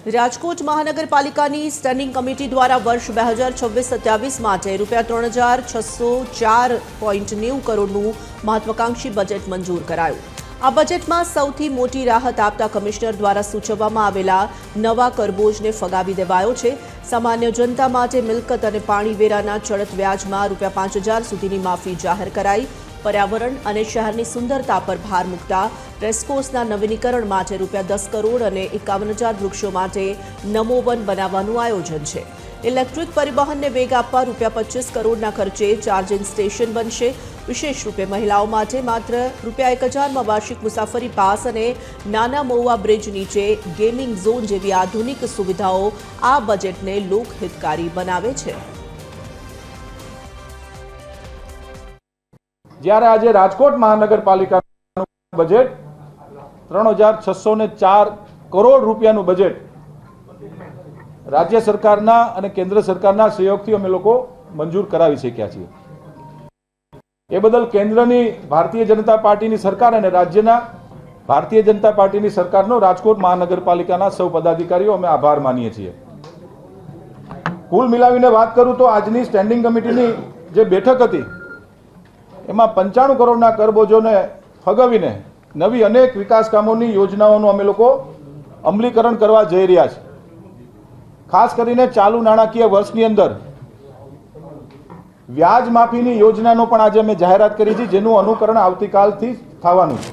રાજકોટ મહાનગરપાલિકાની standing committee દ્વારા વર્ષ 2026-27 માટે ₹3604.90 કરોડનું મહત્વાકાંક્ષી બજેટ મંજૂર કરાયું। આ બજેટમાં સૌથી મોટી રાહત આપતા કમિશનર દ્વારા સૂચવવામાં આવેલા નવા કરબોજને ફગાવી દેવાયો છે। સામાન્ય જનતા માટે મિલકત અને પાણી વેરાના ચડત વ્યાજમાં ₹5000 સુધીની માફી જાહેર કરાઈ। पर्यावरण और शहर की सुंदरता पर भार मूकता रेसकोर्सना नवीनीकरण माटे ₹10 करोड़ और 51,000 वृक्षों माटे नमो वन बनावानुं आयोजन है। इलेक्ट्रिक परिवहन ने वेग आपवा ₹25 करोड़ना खर्चे चार्जिंग स्टेशन बनशे। विशेष रूपे महिलाओं माटे मात्र ₹1000 में वार्षिक मुसाफरी पास और नाना महुआ ब्रिज नीचे गेमिंग झोन जेवी आधुनिक सुविधाओं आ बजेट ने लोकहितकारी बनावे छे। જ્યારે આજે રાજકોટ મહાનગરપાલિકાનું બજેટ 3604 કરોડ રૂપિયાનું બજેટ રાજ્ય સરકારના અને કેન્દ્ર સરકારના સહયોગથી અમે લોકો મંજૂર કરાવી શક્યા છીએ। એ બદલ કેન્દ્રની ભારતીય જનતા પાર્ટીની સરકાર અને રાજ્યના ભારતીય જનતા પાર્ટીની સરકારનો રાજકોટ મહાનગરપાલિકાના સૌ પદાધિકારીઓ અમે આભાર માનીએ છીએ। કુલ મિલાવીને વાત કરું તો આજની સ્ટેન્ડિંગ કમિટીની જે બેઠક હતી એમાં 95 કરોડના કરબોજોને ફગાવીને નવી અનેક વિકાસ કામોની યોજનાઓનું અમે લોકો અમલીકરણ કરવા જઈ રહ્યા છે। ખાસ કરીને ચાલુ નાણાકીય વર્ષની અંદર વ્યાજ માફીની યોજનાનો પણ આજે અમે જાહેરાત કરી છે, જેનું અનુકરણ આવતીકાલથી થવાનું છે।